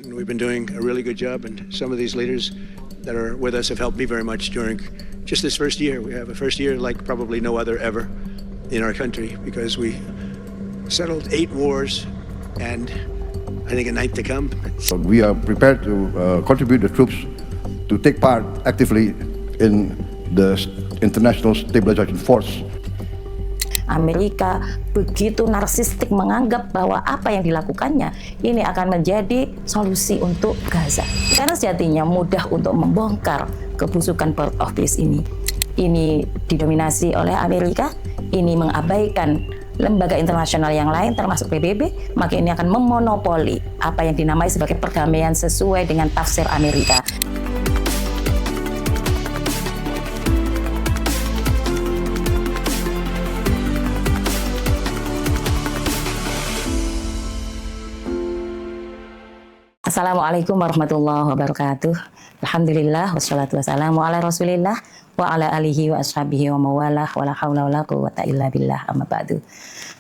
We've been doing a really good job, and some of these leaders that are with us have helped me very much during just this first year. We have a first year like probably no other ever in our country, because we settled 8 wars and I think a 9th to come. We are prepared to contribute the troops to take part actively in the international stabilization force. Amerika begitu narsistik menganggap bahwa apa yang dilakukannya ini akan menjadi solusi untuk Gaza. Karena sejatinya mudah untuk membongkar kebusukan Port of Peace ini. Ini didominasi oleh Amerika, ini mengabaikan lembaga internasional yang lain termasuk PBB, maka ini akan memonopoli apa yang dinamai sebagai perdamaian sesuai dengan tafsir Amerika. Assalamualaikum warahmatullahi wabarakatuh. Alhamdulillah wassalatu wassalamu ala Rasulillah wa ala alihi wa ashabihi wa mawalah wa la haula wa la quwwata illa billah, amma ba'du.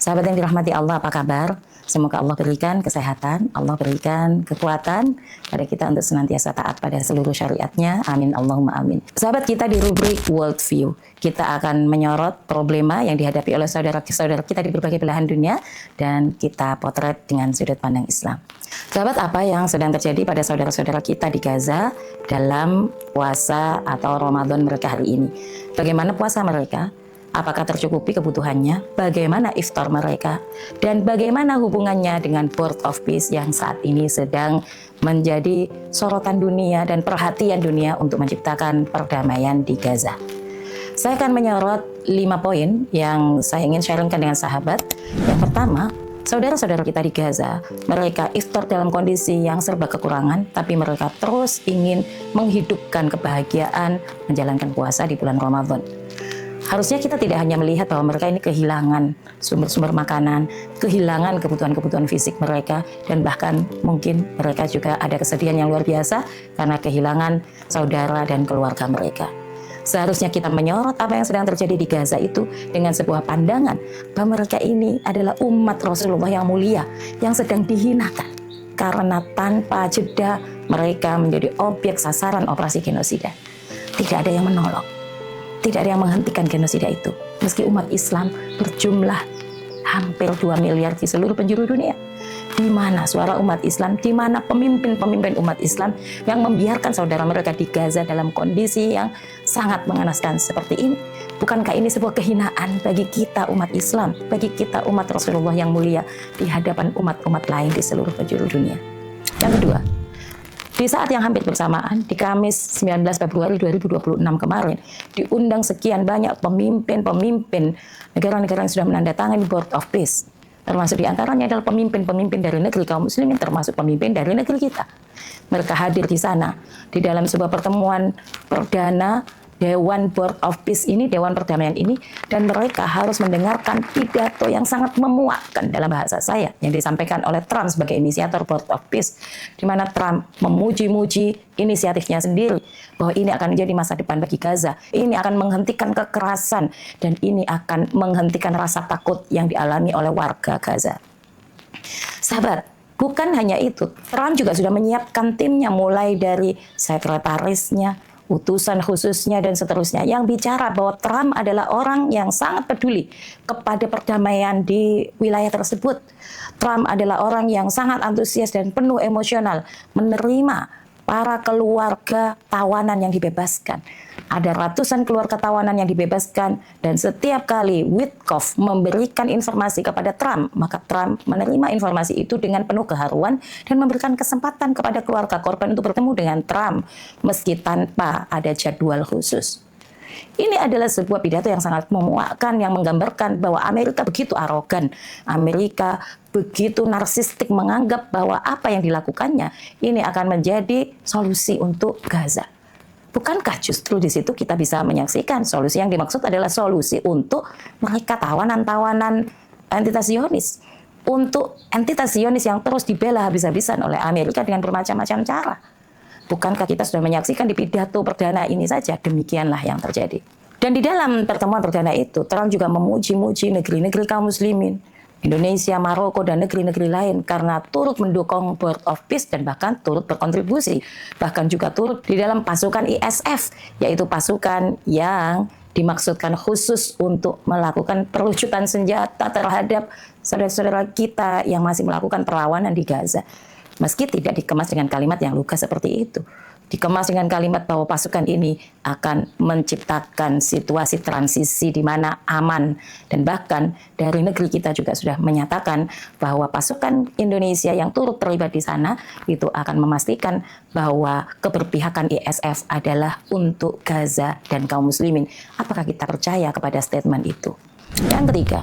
Sahabat yang dirahmati Allah, apa kabar? Semoga Allah berikan kesehatan, Allah berikan kekuatan pada kita untuk senantiasa taat pada seluruh syariatnya. Amin Allahumma amin. Sahabat, kita di rubrik World View, kita akan menyorot problema yang dihadapi oleh saudara-saudara kita di berbagai belahan dunia dan kita potret dengan sudut pandang Islam. Sahabat, apa yang sedang terjadi pada saudara-saudara kita di Gaza dalam puasa atau Ramadan mereka hari ini? Bagaimana puasa mereka? Apakah tercukupi kebutuhannya? Bagaimana iftar mereka? Dan bagaimana hubungannya dengan Port of Peace yang saat ini sedang menjadi sorotan dunia dan perhatian dunia untuk menciptakan perdamaian di Gaza? Saya akan menyorot 5 poin yang saya ingin sharingkan dengan sahabat. Yang pertama, saudara-saudara kita di Gaza, mereka iftar dalam kondisi yang serba kekurangan, tapi mereka terus ingin menghidupkan kebahagiaan menjalankan puasa di bulan Ramadan. Harusnya kita tidak hanya melihat bahwa mereka ini kehilangan sumber-sumber makanan, kehilangan kebutuhan-kebutuhan fisik mereka, dan bahkan mungkin mereka juga ada kesedihan yang luar biasa karena kehilangan saudara dan keluarga mereka. Seharusnya kita menyorot apa yang sedang terjadi di Gaza itu dengan sebuah pandangan bahwa mereka ini adalah umat Rasulullah yang mulia yang sedang dihinakan karena tanpa jeda mereka menjadi objek sasaran operasi genosida. Tidak ada yang menolong, tidak ada yang menghentikan genosida itu. Meski umat Islam berjumlah hampir 2 miliar di seluruh penjuru dunia. Di mana suara umat Islam, di mana pemimpin-pemimpin umat Islam yang membiarkan saudara mereka di Gaza dalam kondisi yang sangat mengenaskan seperti ini? Bukankah ini sebuah kehinaan bagi kita umat Islam, bagi kita umat Rasulullah yang mulia di hadapan umat-umat lain di seluruh penjuru dunia? Yang kedua, di saat yang hampir bersamaan, di Kamis 19 Februari 2026 kemarin, diundang sekian banyak pemimpin-pemimpin negara-negara yang sudah menandatangani Port of Peace. Termasuk diantaranya adalah pemimpin-pemimpin dari negeri kaum muslimin, termasuk pemimpin dari negeri kita. Mereka hadir di sana, di dalam sebuah pertemuan perdana Dewan Port of Peace ini, Dewan Perdamaian ini, dan mereka harus mendengarkan pidato yang sangat memuakkan dalam bahasa saya yang disampaikan oleh Trump sebagai inisiator Port of Peace, di mana Trump memuji-muji inisiatifnya sendiri bahwa ini akan menjadi masa depan bagi Gaza, ini akan menghentikan kekerasan, dan ini akan menghentikan rasa takut yang dialami oleh warga Gaza. Sahabat, bukan hanya itu, Trump juga sudah menyiapkan timnya mulai dari sekretarisnya, utusan khususnya dan seterusnya yang bicara bahwa Trump adalah orang yang sangat peduli kepada perdamaian di wilayah tersebut. Trump adalah orang yang sangat antusias dan penuh emosional menerima para keluarga tawanan yang dibebaskan. Ada ratusan keluarga tawanan yang dibebaskan, dan setiap kali Witkoff memberikan informasi kepada Trump, maka Trump menerima informasi itu dengan penuh keharuan dan memberikan kesempatan kepada keluarga korban untuk bertemu dengan Trump meski tanpa ada jadwal khusus. Ini adalah sebuah pidato yang sangat memuakkan, yang menggambarkan bahwa Amerika begitu arogan, Amerika begitu narsistik menganggap bahwa apa yang dilakukannya ini akan menjadi solusi untuk Gaza. Bukankah justru di situ kita bisa menyaksikan solusi yang dimaksud adalah solusi untuk mereka tawanan-tawanan entitas Zionis, untuk entitas Zionis yang terus dibela habis-habisan oleh Amerika dengan bermacam-macam cara. Bukankah kita sudah menyaksikan di pidato perdana ini saja demikianlah yang terjadi. Dan di dalam pertemuan perdana itu, Trump juga memuji-muji negeri-negeri kaum muslimin, Indonesia, Maroko, dan negeri-negeri lain karena turut mendukung Board of Peace dan bahkan turut berkontribusi. Bahkan juga turut di dalam pasukan ISF, yaitu pasukan yang dimaksudkan khusus untuk melakukan perlucutan senjata terhadap saudara-saudara kita yang masih melakukan perlawanan di Gaza. Meski tidak dikemas dengan kalimat yang lugas seperti itu. Dikemas dengan kalimat bahwa pasukan ini akan menciptakan situasi transisi di mana aman. Dan bahkan dari negeri kita juga sudah menyatakan bahwa pasukan Indonesia yang turut terlibat di sana itu akan memastikan bahwa keberpihakan ISF adalah untuk Gaza dan kaum muslimin. Apakah kita percaya kepada statement itu? Yang ketiga,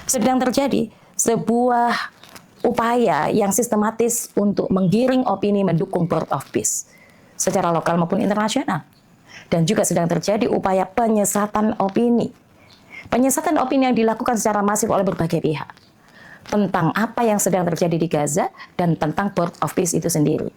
sedang terjadi sebuah upaya yang sistematis untuk menggiring opini mendukung Board of Peace secara lokal maupun internasional. Dan juga sedang terjadi upaya penyesatan opini. Penyesatan opini yang dilakukan secara masif oleh berbagai pihak tentang apa yang sedang terjadi di Gaza dan tentang Board of Peace itu sendiri.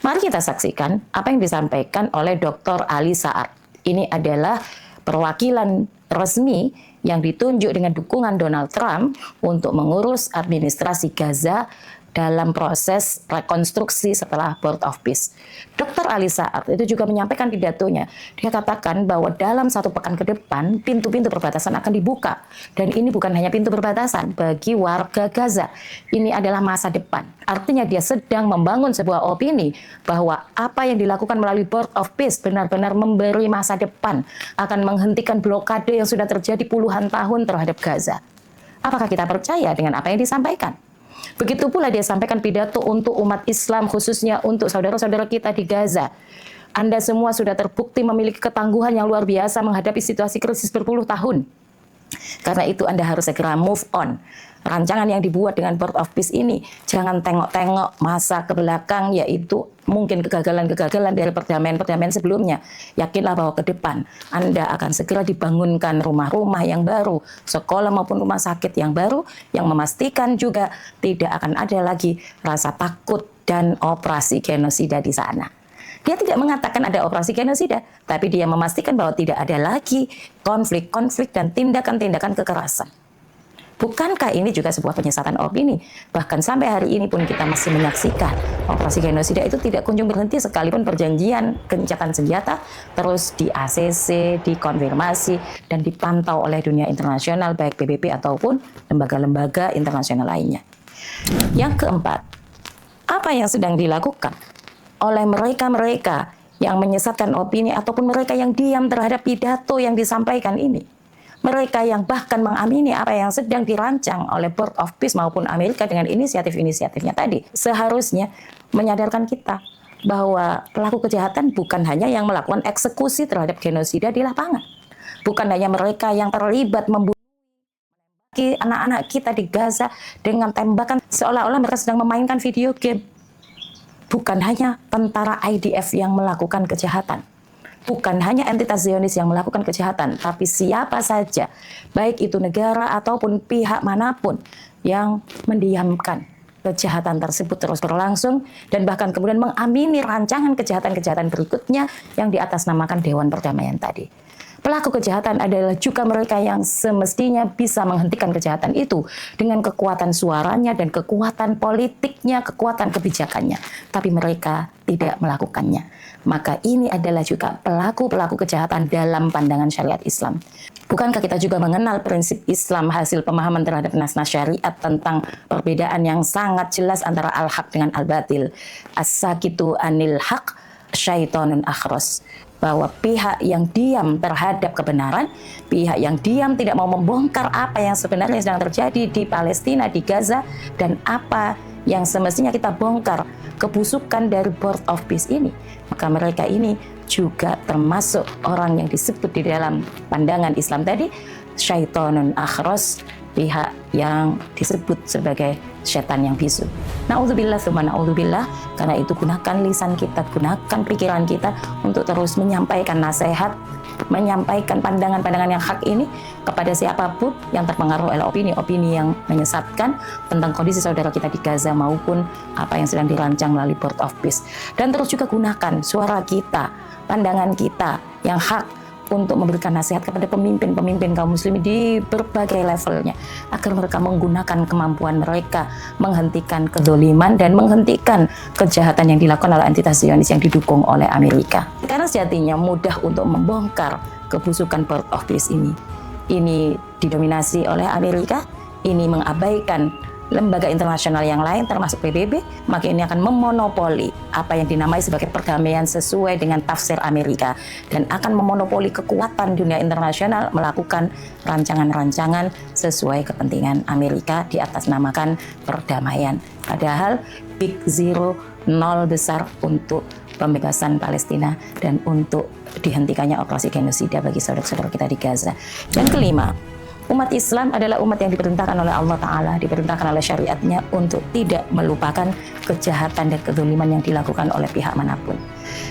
Mari kita saksikan apa yang disampaikan oleh Dr. Ali Saad. Ini adalah perwakilan resmi yang ditunjuk dengan dukungan Donald Trump untuk mengurus administrasi Gaza dalam proses rekonstruksi setelah Board of Peace. Dr. Ali Saad itu juga menyampaikan pidatonya. Dia katakan bahwa dalam 1 pekan ke depan, pintu-pintu perbatasan akan dibuka. Dan ini bukan hanya pintu perbatasan bagi warga Gaza. Ini adalah masa depan. Artinya dia sedang membangun sebuah opini bahwa apa yang dilakukan melalui Board of Peace benar-benar memberi masa depan, akan menghentikan blokade yang sudah terjadi puluhan tahun terhadap Gaza. Apakah kita percaya dengan apa yang disampaikan? Begitu pula dia sampaikan pidato untuk umat Islam, khususnya untuk saudara-saudara kita di Gaza. Anda semua sudah terbukti memiliki ketangguhan yang luar biasa menghadapi situasi krisis berpuluh tahun. Karena itu Anda harus segera move on. Rancangan yang dibuat dengan Board of Peace ini, jangan tengok-tengok masa ke belakang, yaitu mungkin kegagalan-kegagalan dari perdamaian-perdamaian sebelumnya. Yakinlah bahwa ke depan Anda akan segera dibangunkan rumah-rumah yang baru, sekolah maupun rumah sakit yang baru, yang memastikan juga tidak akan ada lagi rasa takut dan operasi genosida di sana. Dia tidak mengatakan ada operasi genosida, tapi dia memastikan bahwa tidak ada lagi konflik-konflik dan tindakan-tindakan kekerasan. Bukankah ini juga sebuah penyesatan opini? Bahkan sampai hari ini pun kita masih menyaksikan operasi genosida itu tidak kunjung berhenti sekalipun perjanjian gencatan senjata terus di ACC, dikonfirmasi, dan dipantau oleh dunia internasional baik PBB ataupun lembaga-lembaga internasional lainnya. Yang keempat, apa yang sedang dilakukan oleh mereka-mereka yang menyesatkan opini ataupun mereka yang diam terhadap pidato yang disampaikan ini? Mereka yang bahkan mengamini apa yang sedang dirancang oleh Board of Peace maupun Amerika dengan inisiatif-inisiatifnya tadi, seharusnya menyadarkan kita bahwa pelaku kejahatan bukan hanya yang melakukan eksekusi terhadap genosida di lapangan. Bukan hanya mereka yang terlibat membunuh anak-anak kita di Gaza dengan tembakan seolah-olah mereka sedang memainkan video game. Bukan hanya tentara IDF yang melakukan kejahatan. Bukan hanya entitas Zionis yang melakukan kejahatan, tapi siapa saja, baik itu negara ataupun pihak manapun yang mendiamkan kejahatan tersebut terus berlangsung dan bahkan kemudian mengamini rancangan kejahatan-kejahatan berikutnya yang diatasnamakan Dewan Perdamaian tadi. Pelaku kejahatan adalah juga mereka yang semestinya bisa menghentikan kejahatan itu dengan kekuatan suaranya dan kekuatan politiknya, kekuatan kebijakannya. Tapi mereka tidak melakukannya. Maka ini adalah juga pelaku-pelaku kejahatan dalam pandangan syariat Islam. Bukankah kita juga mengenal prinsip Islam hasil pemahaman terhadap nas-nas syariat tentang perbedaan yang sangat jelas antara al-haq dengan al-batil. As-sakitu anil haq, syaitonun akhros. Bahwa pihak yang diam terhadap kebenaran, pihak yang diam tidak mau membongkar apa yang sebenarnya sedang terjadi di Palestina, di Gaza, dan apa yang semestinya kita bongkar, kebusukan dari Board of Peace ini, maka mereka ini juga termasuk orang yang disebut di dalam pandangan Islam tadi, syaitonun akhros, pihak yang disebut sebagai setan yang bisu. Na'udzubillah tsumma na'udzubillah. Karena itu gunakan lisan kita, gunakan pikiran kita untuk terus menyampaikan nasihat, menyampaikan pandangan-pandangan yang hak ini kepada siapapun yang terpengaruh oleh opini-opini yang menyesatkan tentang kondisi saudara kita di Gaza maupun apa yang sedang dirancang melalui Board of Peace. Dan terus juga gunakan suara kita, pandangan kita yang hak untuk memberikan nasihat kepada pemimpin-pemimpin kaum muslimin di berbagai levelnya agar mereka menggunakan kemampuan mereka menghentikan kedoliman dan menghentikan kejahatan yang dilakukan oleh entitas Zionis yang didukung oleh Amerika. Karena sejatinya mudah untuk membongkar kebusukan Port of Peace ini. Ini didominasi oleh Amerika, ini mengabaikan lembaga internasional yang lain termasuk PBB, maka ini akan memonopoli apa yang dinamai sebagai perdamaian sesuai dengan tafsir Amerika dan akan memonopoli kekuatan dunia internasional melakukan rancangan-rancangan sesuai kepentingan Amerika di atas namakan perdamaian. Padahal Big Zero, nol besar untuk pembebasan Palestina dan untuk dihentikannya operasi genosida bagi saudara-saudara kita di Gaza. Yang kelima, umat Islam adalah umat yang diperintahkan oleh Allah Ta'ala, diperintahkan oleh syariatnya untuk tidak melupakan kejahatan dan kezaliman yang dilakukan oleh pihak manapun.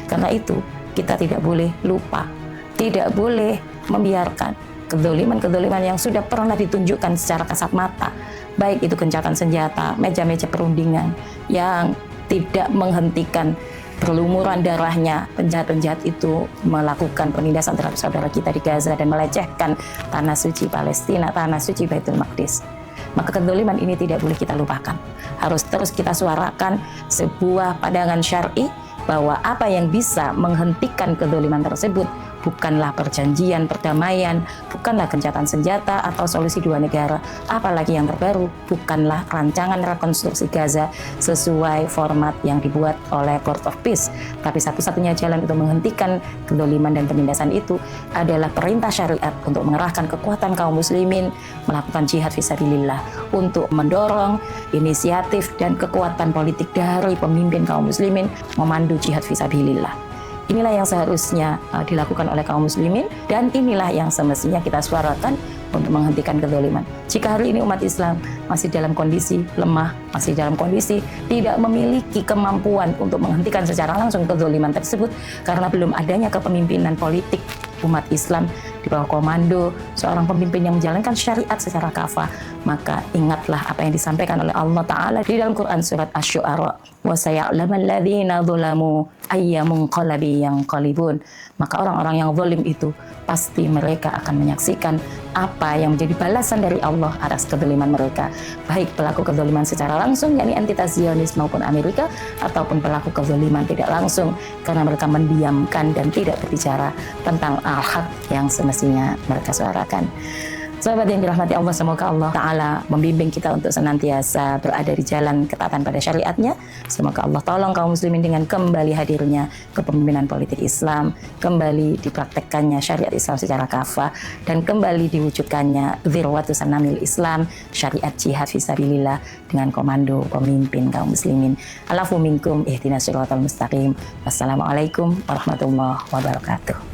Karena itu, kita tidak boleh lupa, tidak boleh membiarkan kezaliman-kezaliman yang sudah pernah ditunjukkan secara kasat mata, baik itu gencatan senjata, meja-meja perundingan, yang tidak menghentikan berlumuran darahnya penjahat-penjahat itu melakukan penindasan terhadap saudara kita di Gaza dan melecehkan tanah suci Palestina, tanah suci Baitul Maqdis. Maka kezaliman ini tidak boleh kita lupakan. Harus terus kita suarakan sebuah pandangan syar'i bahwa apa yang bisa menghentikan kezaliman tersebut bukanlah perjanjian perdamaian, bukanlah gencatan senjata atau solusi dua negara, apalagi yang terbaru bukanlah rancangan rekonstruksi Gaza sesuai format yang dibuat oleh Port of Peace. Tapi satu-satunya jalan untuk menghentikan kezaliman dan penindasan itu adalah perintah syariat untuk mengerahkan kekuatan kaum muslimin melakukan jihad fisabilillah, untuk mendorong inisiatif dan kekuatan politik dari pemimpin kaum muslimin memandu jihad fisabilillah. Inilah yang seharusnya dilakukan oleh kaum muslimin dan inilah yang semestinya kita suarakan untuk menghentikan kezaliman. Jika hari ini umat Islam masih dalam kondisi lemah, masih dalam kondisi tidak memiliki kemampuan untuk menghentikan secara langsung kezaliman tersebut karena belum adanya kepemimpinan politik umat Islam di bawah komando seorang pemimpin yang menjalankan syariat secara kafah, maka ingatlah apa yang disampaikan oleh Allah Ta'ala di dalam Quran surat Asy-Syu'ara, wa saya'lamal ladzina dzalamu ayyamun qalabi yanqalibun. Maka orang-orang yang zalim itu pasti mereka akan menyaksikan apa yang menjadi balasan dari Allah atas kezaliman mereka, baik pelaku kezaliman secara langsung yakni entitas Zionis maupun Amerika, ataupun pelaku kezaliman tidak langsung karena mereka mendiamkan dan tidak berbicara tentang al-haq yang semestinya mereka suarakan. Sahabat yang dirahmati Allah, semoga Allah Ta'ala membimbing kita untuk senantiasa berada di jalan ketaatan pada syariatnya. Semoga Allah tolong kaum muslimin dengan kembali hadirnya kepemimpinan politik Islam, kembali dipraktekkannya syariat Islam secara kafah, dan kembali diwujudkannya dzirwatu sanamil Islam, syariat jihad fisabilillah dengan komando pemimpin kaum muslimin. Alafu minkum ihdinas siratal mustaqim. Wassalamualaikum warahmatullahi wabarakatuh.